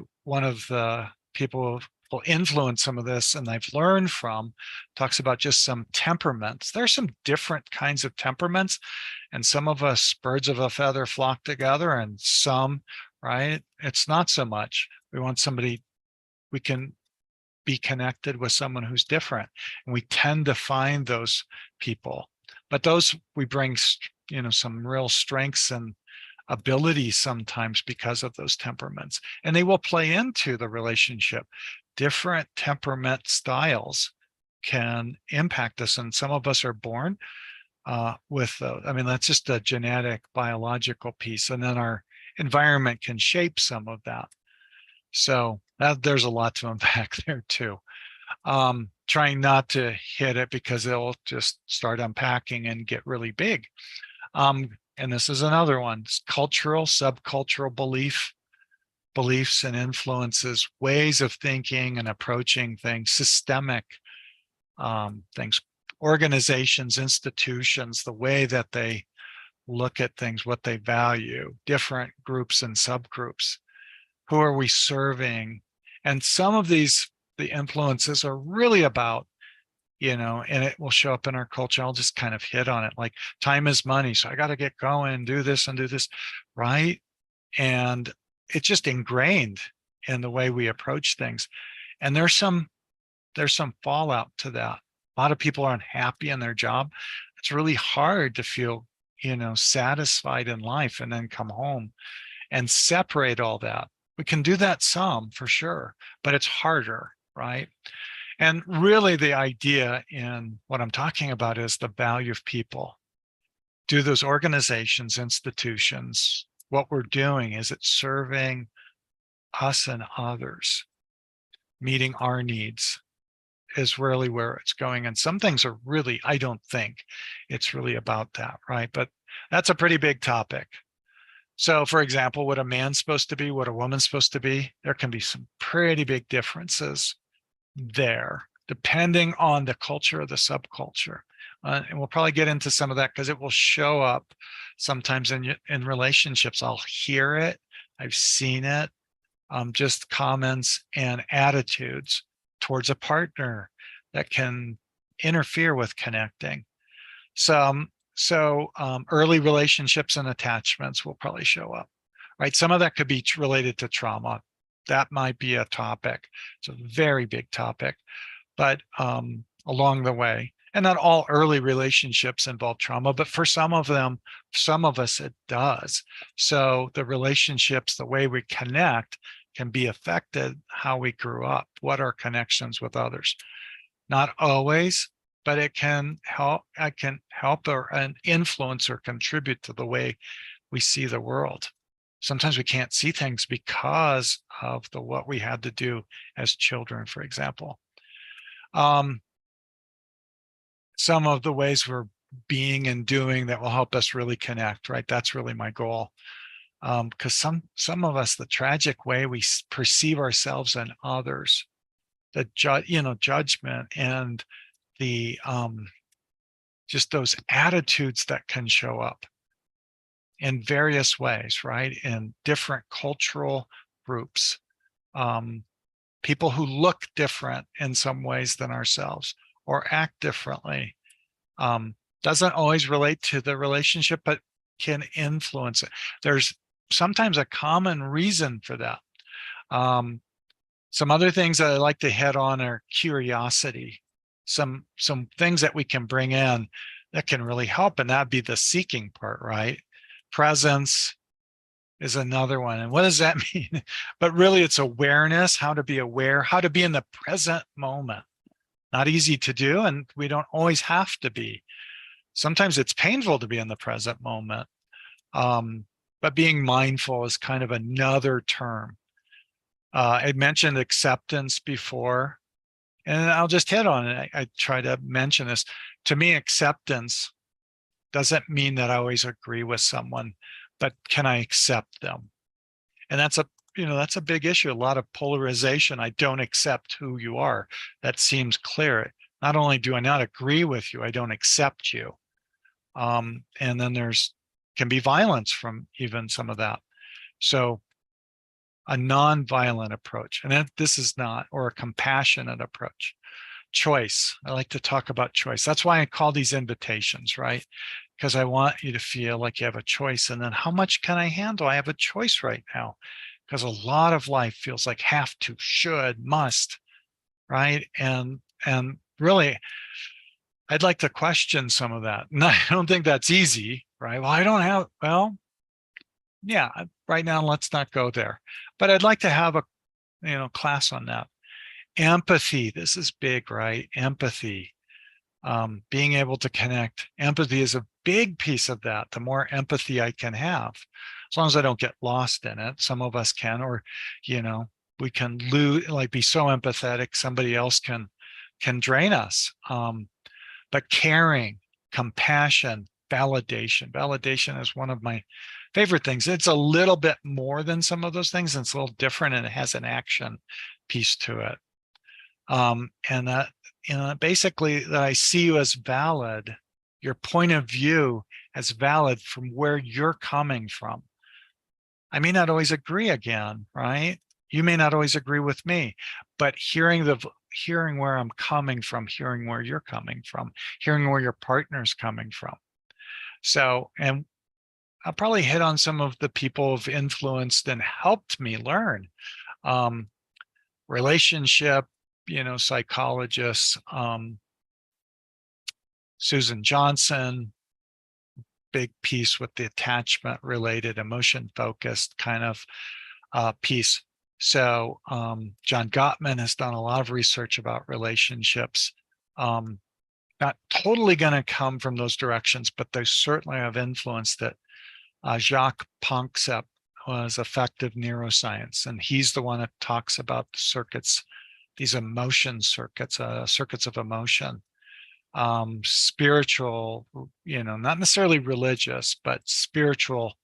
will influence some of this, and I've learned from, talks about just some temperaments. There's some different kinds of temperaments, and some of us birds of a feather flock together, and some, right, it's not so much. We want somebody, we can be connected with someone who's different, and we tend to find those people. But those we bring, some real strengths and abilities sometimes because of those temperaments, and they will play into the relationship. Different temperament styles can impact us, and some of us are born with, I mean, that's just a genetic biological piece, and then our environment can shape some of that. So there's a lot to unpack there too. Trying not to hit it because it'll just start unpacking and get really big. And this is another one. It's cultural, subcultural beliefs and influences, ways of thinking and approaching things, systemic things, organizations, institutions, the way that they look at things, what they value, different groups and subgroups. Who are we serving? And some of the influences are really about, and it will show up in our culture. I'll just kind of hit on it, like time is money. So I got to get going, do this and do this, right? And it's just ingrained in the way we approach things. And there's some fallout to that. A lot of people aren't happy in their job. It's really hard to feel, satisfied in life and then come home and separate all that. We can do that some for sure, but it's harder, right? And really the idea in what I'm talking about is the value of people. Do those organizations, institutions, what we're doing, is it serving us and others? Meeting our needs is really where it's going. And some things are really, I don't think it's really about that, right? But that's a pretty big topic. So for example, what a man's supposed to be, what a woman's supposed to be, there can be some pretty big differences there, depending on the culture or the subculture. And we'll probably get into some of that because it will show up sometimes in relationships. I'll hear it, I've seen it, just comments and attitudes towards a partner that can interfere with connecting. So early relationships and attachments will probably show up, right? Some of that could be related to trauma. That might be a topic. It's a very big topic, but along the way, and not all early relationships involve trauma, but for some of us, it does. So the relationships, the way we connect can be affected how we grew up, what are connections with others. Not always, but it can help and influence or contribute to the way we see the world. Sometimes we can't see things because of what we had to do as children, for example. Some of the ways we're being and doing that will help us really connect, right? That's really my goal. Because some of us, the tragic way we perceive ourselves and others, the judgment and the just those attitudes that can show up in various ways, right? In different cultural groups, people who look different in some ways than ourselves or act differently, doesn't always relate to the relationship, but can influence it. There's sometimes a common reason for that. Some other things that I like to hit on are curiosity, some things that we can bring in that can really help, and that'd be the seeking part, right? Presence is another one. And what does that mean? But really it's awareness, how to be aware, how to be in the present moment. Not easy to do, and we don't always have to be. Sometimes it's painful to be in the present moment. But being mindful is kind of another term. I mentioned acceptance before, and I'll just hit on it. I try to mention this. To me, acceptance doesn't mean that I always agree with someone, but can I accept them? And that's a big issue. A lot of polarization. I don't accept who you are. That seems clear. Not only do I not agree with you, I don't accept you. And then can be violence from even some of that. So a non-violent approach, and this is not, or a compassionate approach. Choice. I like to talk about choice. That's why I call these invitations, right? Because I want you to feel like you have a choice. And then how much can I handle? I have a choice right now. Because a lot of life feels like have to, should, must, right? And really, I'd like to question some of that. And I don't think that's easy, right? Well, I don't have, well, yeah, right now, let's not go there. But I'd like to have a, class on that. Empathy, this is big, right? Empathy, being able to connect. Empathy is a big piece of that. The more empathy I can have, as long as I don't get lost in it, some of us can, or, we can lose, like be so empathetic, somebody else can drain us. But caring, compassion, validation. Validation is one of my favorite things. It's a little bit more than some of those things, and it's a little different, and it has an action piece to it. And that, basically that I see you as valid, your point of view as valid from where you're coming from. I may not always agree again, right? You may not always agree with me, but hearing where I'm coming from, hearing where you're coming from, hearing where your partner's coming from. So, and I'll probably hit on some of the people who've influenced and helped me learn. Relationship, psychologists, Susan Johnson, big piece with the attachment related, emotion focused kind of piece. So John Gottman has done a lot of research about relationships. Not totally going to come from those directions, but they certainly have influenced it. Jacques Panksepp was affective neuroscience, and he's the one that talks about the circuits, these emotion circuits, circuits of emotion. Spiritual, not necessarily religious, but spiritual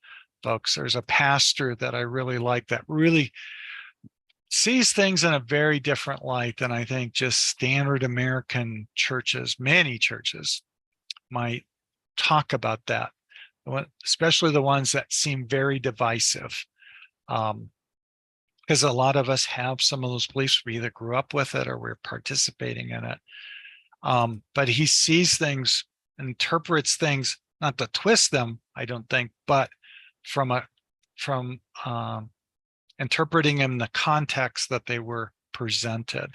folks. There's a pastor that I really like that really sees things in a very different light than I think just standard American churches, many churches might talk about that, especially the ones that seem very divisive. Because a lot of us have some of those beliefs. We either grew up with it or we're participating in it. But he sees things, interprets things, not to twist them, I don't think, but from interpreting in the context that they were presented,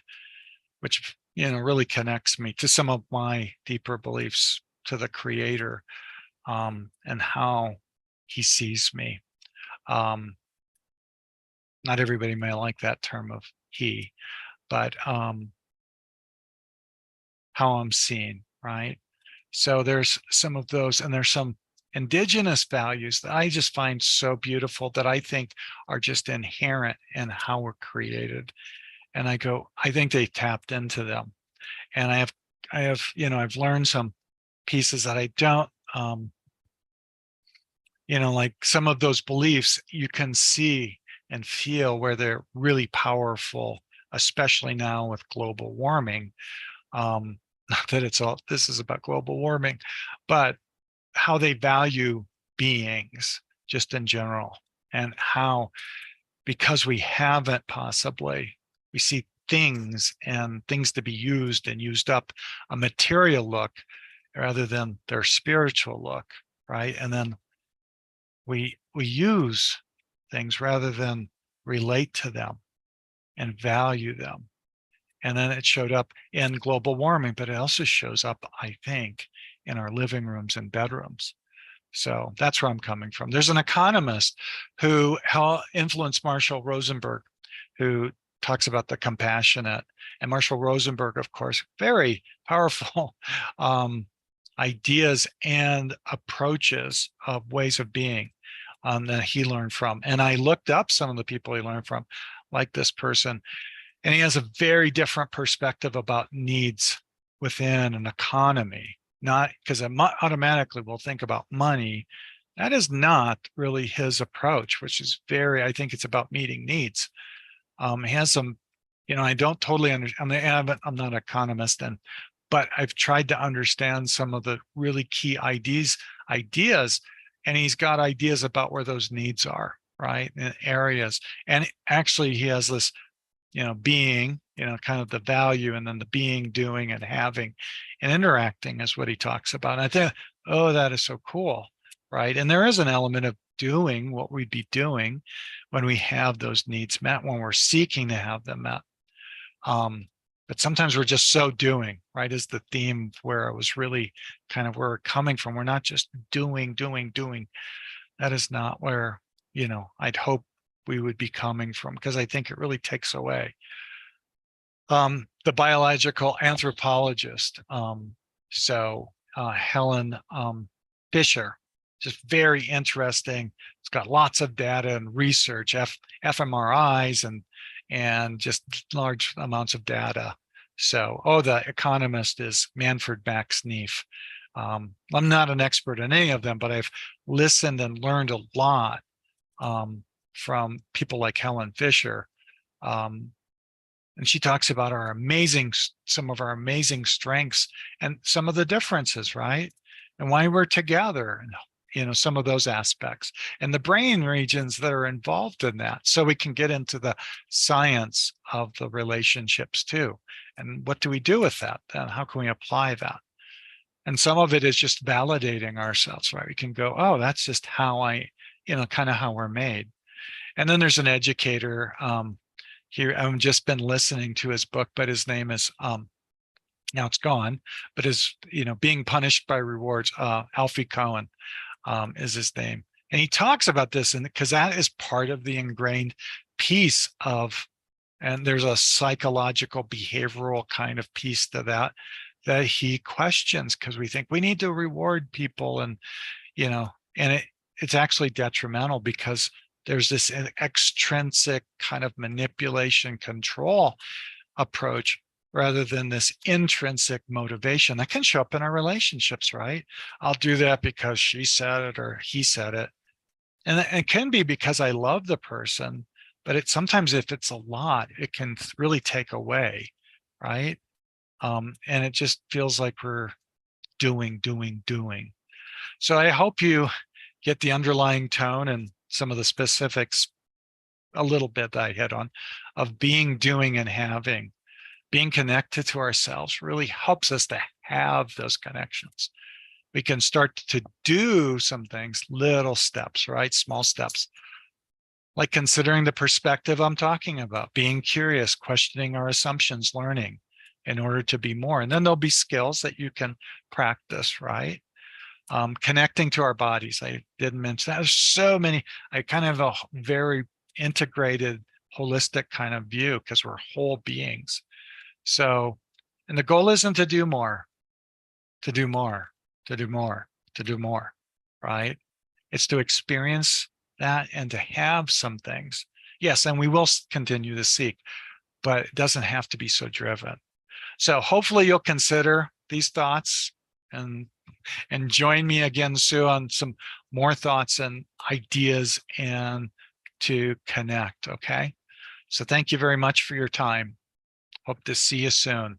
which really connects me to some of my deeper beliefs to the Creator, and how he sees me. Not everybody may like that term of he, but how I'm seen, right? So there's some of those, and there's some indigenous values that I just find so beautiful that I think are just inherent in how we're created. And I think they tapped into them. And I've learned some pieces that I don't, like some of those beliefs you can see and feel where they're really powerful, especially now with global warming. Not that this is about global warming, but how they value beings just in general, and how, because we haven't possibly, we see things and things to be used and used up, a material look rather than their spiritual look, right? And then we use things rather than relate to them and value them. And then it showed up in global warming, but it also shows up, I think, in our living rooms and bedrooms. So that's where I'm coming from. There's an economist who influenced Marshall Rosenberg, who talks about the compassionate. And Marshall Rosenberg, of course, very powerful ideas and approaches of ways of being that he learned from. And I looked up some of the people he learned from, like this person. And he has a very different perspective about needs within an economy, not because automatically we'll think about money. That is not really his approach, which is I think it's about meeting needs. He has some, I don't totally understand. I'm not an economist, but I've tried to understand some of the really key ideas, and he's got ideas about where those needs are, right? In areas. And actually he has this, being, kind of the value, and then the being, doing, and having, and interacting is what he talks about. And I think, oh, that is so cool, right? And there is an element of doing what we'd be doing when we have those needs met, when we're seeking to have them met. But sometimes we're just so doing, right? Is the theme where it was really kind of where we're coming from. We're not just doing. That is not where, I'd hope we would be coming from, because I think it really takes away. The biological anthropologist, Helen Fisher, just very interesting. It's got lots of data and research, fMRIs, and just large amounts of data. So, the economist is Manfred Max Neef. I'm not an expert in any of them, but I've listened and learned a lot from people like Helen Fisher. And she talks about some of our amazing strengths and some of the differences, right? And why we're together, and some of those aspects, and the brain regions that are involved in that. So we can get into the science of the relationships too. And what do we do with that then? How can we apply that? And some of it is just validating ourselves, right? We can go, oh, that's just how kind of how we're made. And then there's an educator. Here, I've just been listening to his book, but his name is, now it's gone, but is, Being Punished by Rewards. Alfie Cohen is his name. And he talks about this, and because that is part of the ingrained piece of, and there's a psychological behavioral kind of piece to that he questions, because we think we need to reward people, and, and it's actually detrimental, because there's this extrinsic kind of manipulation control approach rather than this intrinsic motivation that can show up in our relationships, right? I'll do that because she said it or he said it. And it can be because I love the person, but sometimes if it's a lot, it can really take away, right? And it just feels like we're doing. So I hope you get the underlying tone and some of the specifics a little bit that I hit on of being, doing, and having. Being connected to ourselves really helps us to have those connections. We can start to do some things, little steps, right? Small steps, like considering the perspective I'm talking about, being curious, questioning our assumptions, learning in order to be more. And then there'll be skills that you can practice, right? Connecting to our bodies. I didn't mention that. There's so many. I kind of have a very integrated, holistic kind of view, because we're whole beings. So, and the goal isn't to do more, right? It's to experience that and to have some things. Yes, and we will continue to seek, but it doesn't have to be so driven. So hopefully you'll consider these thoughts and join me again, Sue, on some more thoughts and ideas and to connect, okay? So thank you very much for your time. Hope to see you soon.